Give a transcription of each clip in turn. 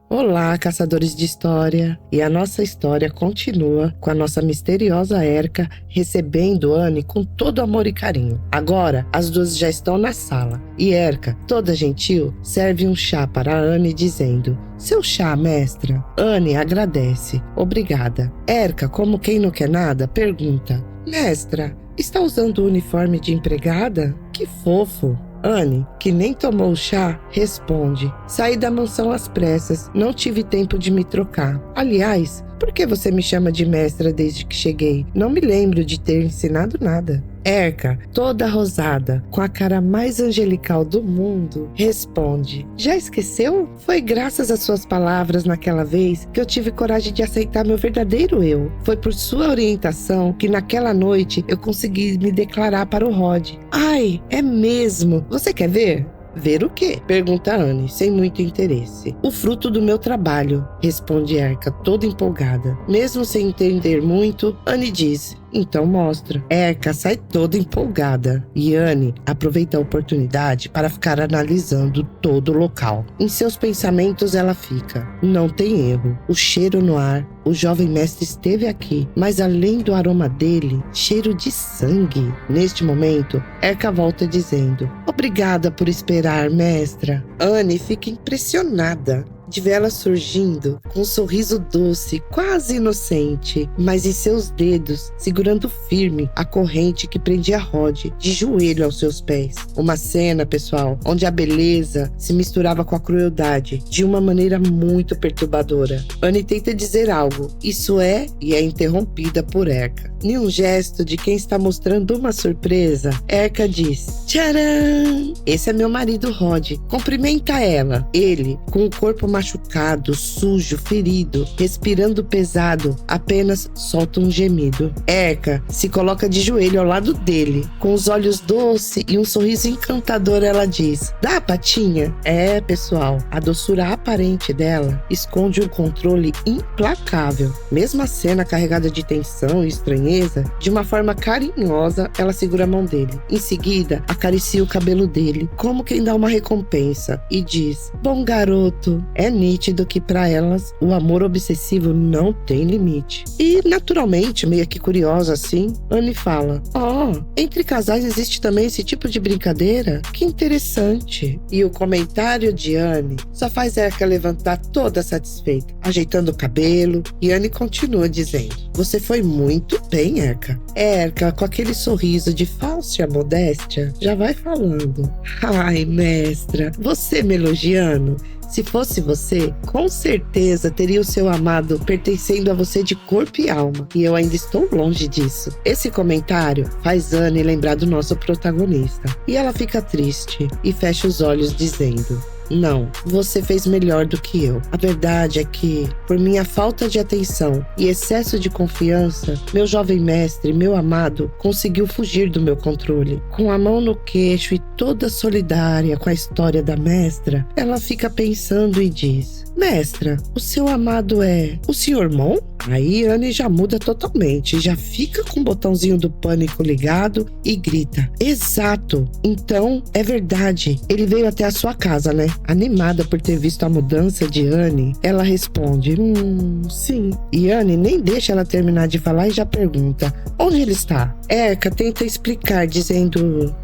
Olá, caçadores de história! E a nossa história continua com a nossa misteriosa Erika recebendo Anne com todo amor e carinho. Agora, as duas já estão na sala e Erika, toda gentil, serve um chá para Anne dizendo: "Seu chá, mestra." Anne agradece. "Obrigada." Erika, como quem não quer nada, pergunta: "Mestra, está usando o uniforme de empregada? Que fofo." Anne, que nem tomou o chá, responde: "Saí da mansão às pressas, não tive tempo de me trocar. Aliás, por que você me chama de mestra desde que cheguei? Não me lembro de ter ensinado nada." Erika, toda rosada, com a cara mais angelical do mundo, responde: "Já esqueceu? Foi graças às suas palavras naquela vez que eu tive coragem de aceitar meu verdadeiro eu. Foi por sua orientação que naquela noite eu consegui me declarar para o Rod." "Ai, é mesmo? Você quer ver?" "Ver o quê?" pergunta Anne, sem muito interesse. "O fruto do meu trabalho", responde Erika, toda empolgada. Mesmo sem entender muito, Anne diz: "Então mostra." Erika sai toda empolgada e Anne aproveita a oportunidade para ficar analisando todo o local. Em seus pensamentos ela fica: não tem erro, o cheiro no ar. O jovem mestre esteve aqui, mas além do aroma dele, cheiro de sangue. Neste momento, Erika volta dizendo: "Obrigada por esperar, mestra." Anne fica impressionada de vê-la surgindo com um sorriso doce, quase inocente, mas em seus dedos segurando firme a corrente que prendia Rod de joelho aos seus pés. Uma cena, pessoal, onde a beleza se misturava com a crueldade de uma maneira muito perturbadora. Anne tenta dizer algo, e é interrompida por Erika. Em um gesto de quem está mostrando uma surpresa, Erika diz: "Tcharam! Esse é meu marido Rod. Cumprimenta ela." Ele, com o corpo machucado, sujo, ferido, respirando pesado, apenas solta um gemido. Erika se coloca de joelho ao lado dele. Com os olhos doces e um sorriso encantador, ela diz: "Dá a patinha?" É, pessoal, a doçura aparente dela esconde um controle implacável. Mesmo a cena carregada de tensão e estranheza, de uma forma carinhosa, ela segura a mão dele. Em seguida, acaricia o cabelo dele, como quem dá uma recompensa, e diz: "Bom garoto." É nítido que para elas o amor obsessivo não tem limite. E naturalmente, meio que curiosa assim, Anne fala: "Oh, entre casais existe também esse tipo de brincadeira? Que interessante." E o comentário de Anne só faz Erika levantar toda satisfeita, ajeitando o cabelo, e Anne continua dizendo: "Você foi muito bem, Erika." Erika, com aquele sorriso de falsa modéstia, já vai falando: "Ai, mestra, você me elogiando? Se fosse você, com certeza teria o seu amado pertencendo a você de corpo e alma. E eu ainda estou longe disso." Esse comentário faz Anne lembrar do nosso protagonista. E ela fica triste e fecha os olhos dizendo: "Não, você fez melhor do que eu. A verdade é que, por minha falta de atenção e excesso de confiança, meu jovem mestre, meu amado, conseguiu fugir do meu controle." Com a mão no queixo e toda solidária com a história da mestra, ela fica pensando e diz: "Mestra, o seu amado é o Sr. Mon?" Aí Anne já muda totalmente, já fica com o botãozinho do pânico ligado e grita: "Exato! Então, é verdade, ele veio até a sua casa, né?" Animada por ter visto a mudança de Anne, ela responde: sim." E Anne nem deixa ela terminar de falar e já pergunta: "Onde ele está?" Erika tenta explicar, dizendo: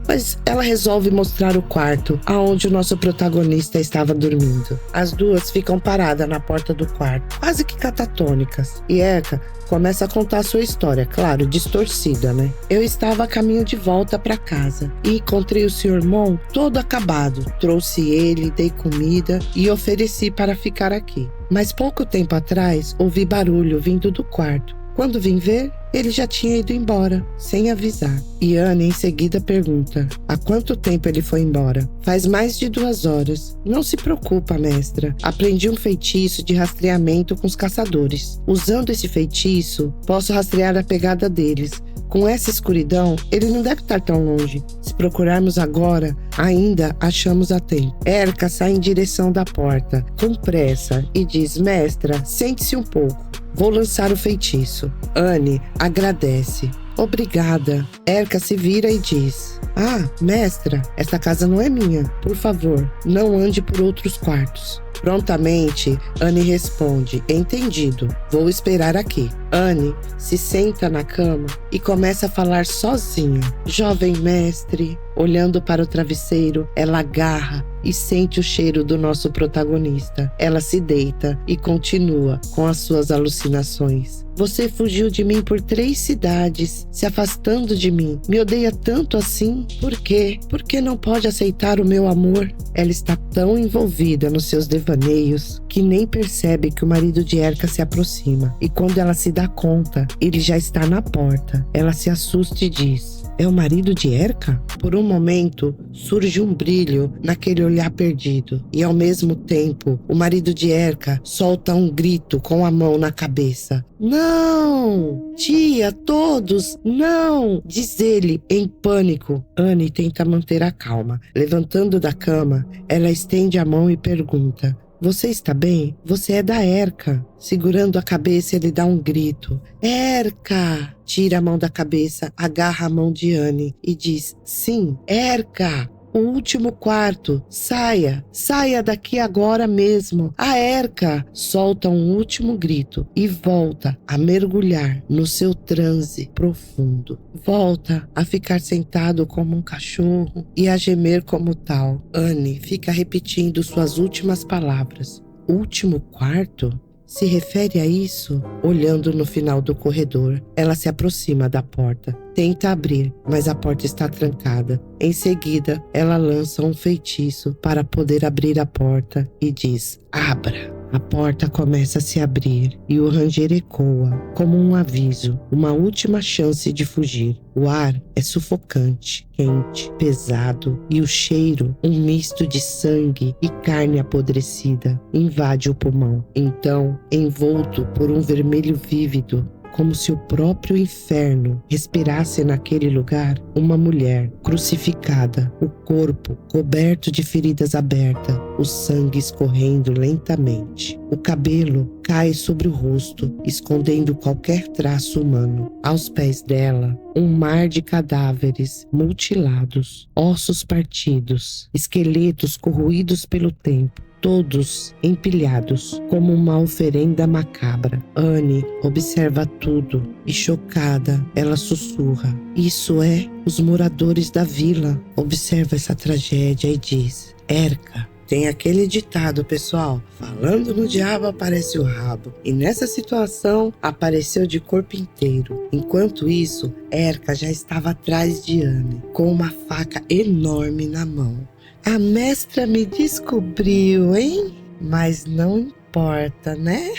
Mas ela resolve mostrar o quarto aonde o nosso protagonista estava dormindo. As duas ficam paradas na porta do quarto, quase que catatônicas. E Erika começa a contar a sua história, claro, distorcida, né? "Eu estava a caminho de volta para casa e encontrei o Sr. Mon todo acabado. Trouxe ele, dei comida e ofereci para ficar aqui. Mas pouco tempo atrás ouvi barulho vindo do quarto. Quando vim ver, ele já tinha ido embora, sem avisar." E Anne em seguida pergunta: "Há quanto tempo ele foi embora?" "Faz mais de 2 horas." "Não se preocupa, mestra. Aprendi um feitiço de rastreamento com os caçadores. Usando esse feitiço, posso rastrear a pegada deles. Com essa escuridão, ele não deve estar tão longe. Se procurarmos agora, ainda achamos a tempo." Erika sai em direção da porta, com pressa, e diz: "Mestra, sente-se um pouco. Vou lançar o feitiço." Anne agradece. "Obrigada." Erika se vira e diz: "Ah, mestra, esta casa não é minha. Por favor, não ande por outros quartos." Prontamente, Anne responde: entendido, vou esperar aqui. Anne se senta na cama e começa a falar sozinha. Jovem mestre, olhando para o travesseiro, ela agarra e sente o cheiro do nosso protagonista. Ela se deita e continua com as suas alucinações. Você fugiu de mim por 3 cidades, se afastando de mim. Me odeia tanto assim? Por quê? Por que não pode aceitar o meu amor? Ela está tão envolvida nos seus devaneios que nem percebe que o marido de Erika se aproxima. E quando ela se dá conta, ele já está na porta. Ela se assusta e diz: é o marido de Erika? Por um momento, surge um brilho naquele olhar perdido. E ao mesmo tempo, o marido de Erika solta um grito com a mão na cabeça. Não! Tia, todos, não! Diz ele, em pânico. Anne tenta manter a calma. Levantando da cama, ela estende a mão e pergunta: você está bem? Você é da Erika. Segurando a cabeça, ele dá um grito. Erika! Tira a mão da cabeça, agarra a mão de Anne e diz: sim, Erika! O último quarto. Saia! Saia daqui agora mesmo! A Erika! Solta um último grito e volta a mergulhar no seu transe profundo. Volta a ficar sentado como um cachorro e a gemer como tal. Anne fica repetindo suas últimas palavras. Último quarto? Se refere a isso? Olhando no final do corredor, ela se aproxima da porta. Tenta abrir, mas a porta está trancada. Em seguida, ela lança um feitiço para poder abrir a porta e diz: abra! A porta começa a se abrir e o ranger ecoa como um aviso, uma última chance de fugir. O ar é sufocante, quente, pesado e o cheiro, um misto de sangue e carne apodrecida, invade o pulmão. Então, envolto por um vermelho vívido, como se o próprio inferno respirasse naquele lugar, uma mulher crucificada, o corpo coberto de feridas abertas, o sangue escorrendo lentamente. O cabelo cai sobre o rosto, escondendo qualquer traço humano. Aos pés dela, um mar de cadáveres mutilados, ossos partidos, esqueletos corroídos pelo tempo. Todos empilhados como uma oferenda macabra. Anne observa tudo e, chocada, ela sussurra: isso é os moradores da vila. Observa essa tragédia e diz: Erika. Tem aquele ditado, pessoal: falando no diabo aparece o rabo. E nessa situação apareceu de corpo inteiro. Enquanto isso, Erika já estava atrás de Anne, com uma faca enorme na mão. A mestra me descobriu, hein? Mas não importa, né?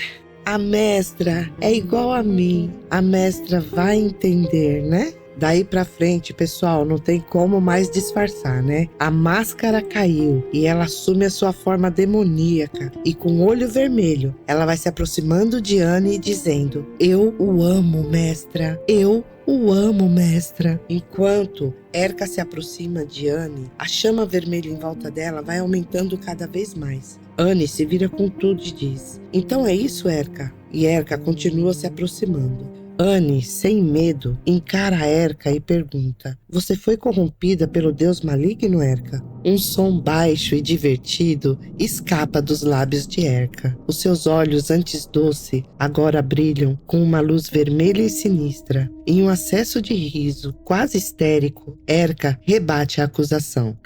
A mestra é igual a mim. A mestra vai entender, né? Daí pra frente, pessoal, não tem como mais disfarçar, né? A máscara caiu e ela assume a sua forma demoníaca. E com o olho vermelho, ela vai se aproximando de Anne e dizendo: eu o amo, mestra. Eu o amo, mestra. Enquanto Erika se aproxima de Anne, a chama vermelha em volta dela vai aumentando cada vez mais. Anne se vira com tudo e diz: então é isso, Erika? E Erika continua se aproximando. Anne, sem medo, encara a Erika e pergunta: você foi corrompida pelo deus maligno, Erika? Um som baixo e divertido escapa dos lábios de Erika. Os seus olhos, antes doce, agora brilham com uma luz vermelha e sinistra. Em um acesso de riso, quase histérico, Erika rebate a acusação.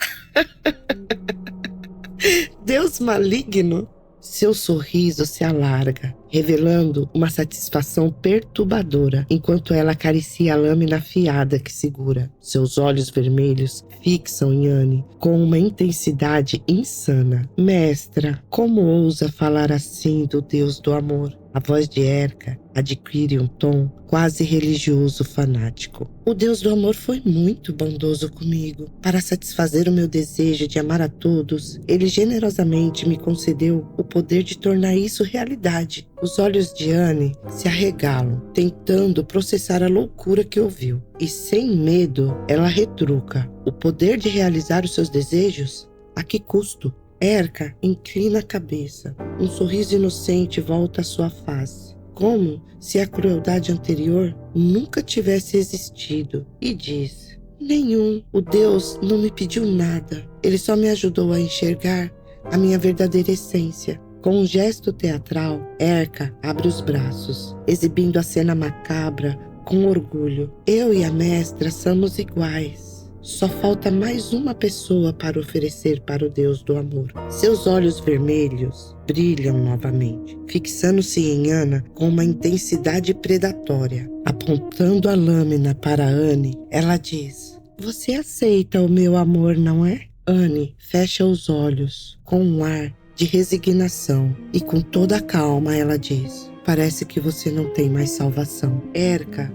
Deus maligno? Seu sorriso se alarga, revelando uma satisfação perturbadora, enquanto ela acaricia a lâmina afiada que segura. Seus olhos vermelhos fixam em Anne com uma intensidade insana. Mestra, como ousa falar assim do Deus do amor? A voz de Erika adquire um tom quase religioso fanático. O Deus do amor foi muito bondoso comigo. Para satisfazer o meu desejo de amar a todos, ele generosamente me concedeu o poder de tornar isso realidade. Os olhos de Anne se arregalam, tentando processar a loucura que ouviu. E sem medo, ela retruca: o poder de realizar os seus desejos? A que custo? Erika inclina a cabeça. Um sorriso inocente volta à sua face, como se a crueldade anterior nunca tivesse existido, e diz: nenhum. O Deus não me pediu nada. Ele só me ajudou a enxergar a minha verdadeira essência. Com um gesto teatral, Erika abre os braços, exibindo a cena macabra com orgulho. Eu e a mestra somos iguais. Só falta mais uma pessoa para oferecer para o Deus do amor. Seus olhos vermelhos brilham novamente, fixando-se em Ana com uma intensidade predatória. Apontando a lâmina para Anne, ela diz: "Você aceita o meu amor, não é?" Anne fecha os olhos com um ar de resignação e com toda a calma ela diz: "Parece que você não tem mais salvação." Erika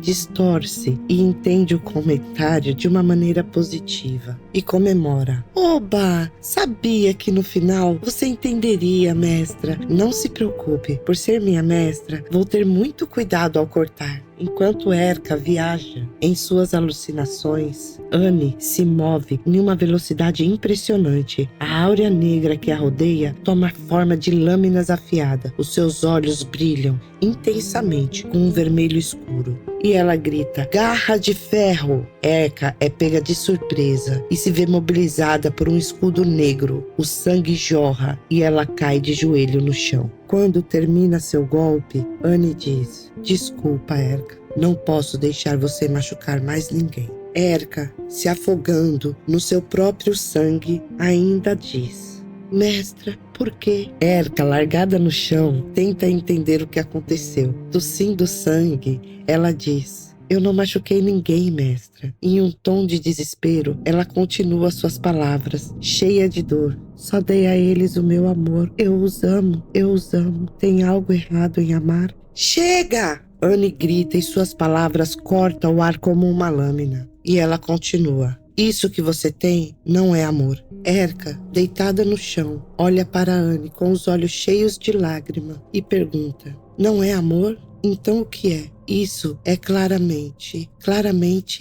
distorce e entende o comentário de uma maneira positiva e comemora. "Oba! Sabia que no final você entenderia, mestra. Não se preocupe, por ser minha mestra, vou ter muito cuidado ao cortar." Enquanto Erika viaja em suas alucinações, Anne se move em uma velocidade impressionante. A áurea negra que a rodeia toma forma de lâminas afiadas. Os seus olhos brilham intensamente com um vermelho escuro. E ela grita: "Garra de ferro!" Erika é pega de surpresa e se vê mobilizada por um escudo negro. O sangue jorra e ela cai de joelho no chão. Quando termina seu golpe, Anne diz: "Desculpa, Erika. Não posso deixar você machucar mais ninguém." Erika, se afogando no seu próprio sangue, ainda diz: "Mestra, por quê?" Erika, largada no chão, tenta entender o que aconteceu. Tossindo sangue, ela diz: "Eu não machuquei ninguém, mestra." Em um tom de desespero, ela continua suas palavras, cheia de dor: "Só dei a eles o meu amor. Eu os amo, eu os amo. Tem algo errado em amar?" "Chega!" Anne grita e suas palavras cortam o ar como uma lâmina. E ela continua: "Isso que você tem não é amor." Erika, deitada no chão, olha para Anne com os olhos cheios de lágrima e pergunta: "Não é amor? Então o que é?" "Isso é claramente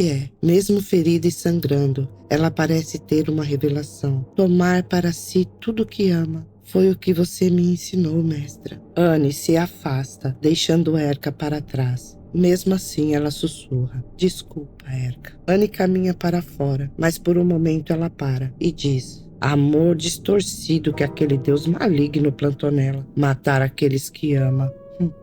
é." Mesmo ferida e sangrando, ela parece ter uma revelação. "Tomar para si tudo que ama. Foi o que você me ensinou, mestra." Anne se afasta, deixando Erika para trás. Mesmo assim, ela sussurra: "Desculpa, Erika." Anne caminha para fora, mas por um momento ela para e diz: "Amor distorcido que aquele Deus maligno plantou nela. Matar aqueles que ama."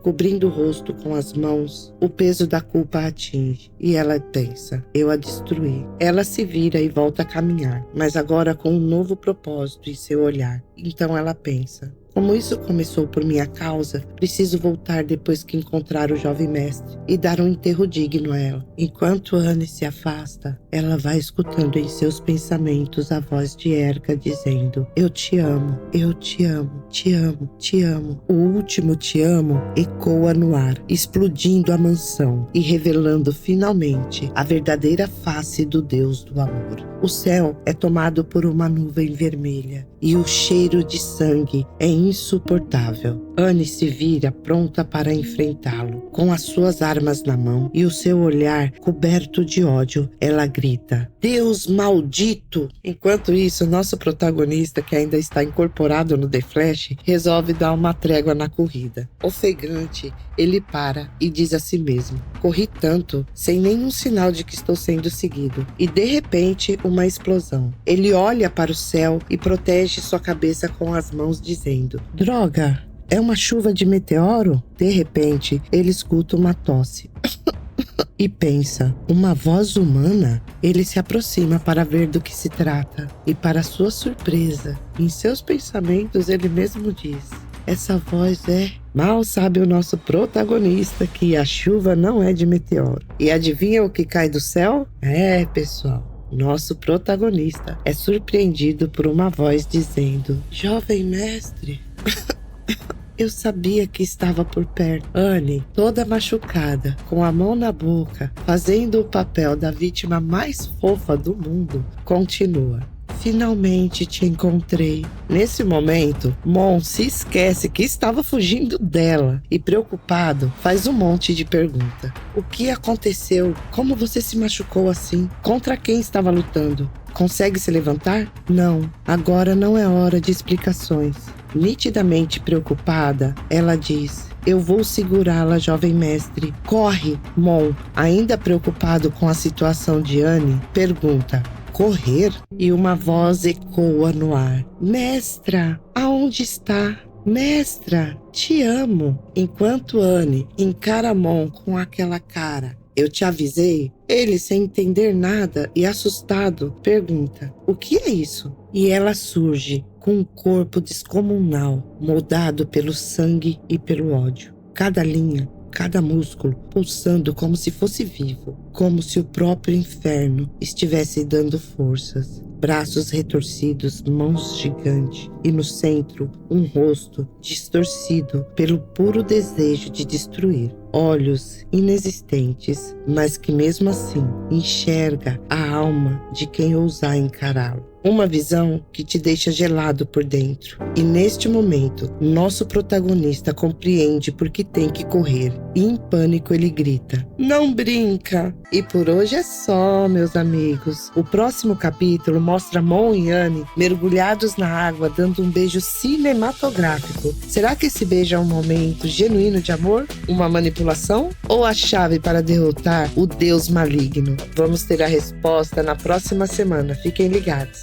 Cobrindo o rosto com as mãos, o peso da culpa a atinge e ela pensa: "Eu a destruí." Ela se vira e volta a caminhar, mas agora com um novo propósito em seu olhar. Então ela pensa: "Como isso começou por minha causa, preciso voltar depois que encontrar o jovem mestre e dar um enterro digno a ela." Enquanto Anne se afasta, ela vai escutando em seus pensamentos a voz de Erika dizendo: "Eu te amo, eu te amo, te amo, te amo." O último "te amo" ecoa no ar, explodindo a mansão e revelando finalmente a verdadeira face do Deus do amor. O céu é tomado por uma nuvem vermelha e o cheiro de sangue é insuportável. Anne se vira pronta para enfrentá-lo. Com as suas armas na mão e o seu olhar coberto de ódio, ela grita: "Deus maldito!" Enquanto isso, nosso protagonista, que ainda está incorporado no The Flash, resolve dar uma trégua na corrida. Ofegante, ele para e diz a si mesmo: "Corri tanto, sem nenhum sinal de que estou sendo seguido." E de repente, uma explosão. Ele olha para o céu e protege sua cabeça com as mãos, dizendo: "Droga! É uma chuva de meteoro?" De repente, ele escuta uma tosse e pensa: uma voz humana? Ele se aproxima para ver do que se trata e, para sua surpresa, em seus pensamentos ele mesmo diz: "Essa voz é..." Mal sabe o nosso protagonista que a chuva não é de meteoro. E adivinha o que cai do céu? Pessoal, nosso protagonista é surpreendido por uma voz dizendo: "Jovem mestre." Eu sabia que estava por perto. Anne, toda machucada, com a mão na boca, fazendo o papel da vítima mais fofa do mundo, continua: "Finalmente te encontrei." Nesse momento, Mon se esquece que estava fugindo dela e, preocupado, faz um monte de perguntas. "O que aconteceu? Como você se machucou assim? Contra quem estava lutando? Consegue se levantar?" "Não, agora não é hora de explicações." Nitidamente preocupada, ela diz: "Eu vou segurá-la, jovem mestre." "Corre!" Mon, ainda preocupado com a situação de Anne, pergunta: "Correr?" E uma voz ecoa no ar: "Mestra, aonde está?" Mestra, te amo. Enquanto Anne encara Mon com aquela cara. Eu te avisei? Ele, sem entender nada e assustado, pergunta: o que é isso? E ela surge com um corpo descomunal, moldado pelo sangue e pelo ódio. Cada linha, cada músculo pulsando como se fosse vivo, como se o próprio inferno estivesse dando forças. Braços retorcidos, mãos gigantes e no centro um rosto distorcido pelo puro desejo de destruir. Olhos inexistentes, mas que mesmo assim enxerga a alma de quem ousar encará-lo. Uma visão que te deixa gelado por dentro. E neste momento, nosso protagonista compreende por que tem que correr. E em pânico ele grita: não brinca! E por hoje é só, meus amigos. O próximo capítulo mostra Mon e Anne mergulhados na água dando um beijo cinematográfico. Será que esse beijo é um momento genuíno de amor? Uma manipulação? Ou a chave para derrotar o Deus maligno? Vamos ter a resposta na próxima semana. Fiquem ligados.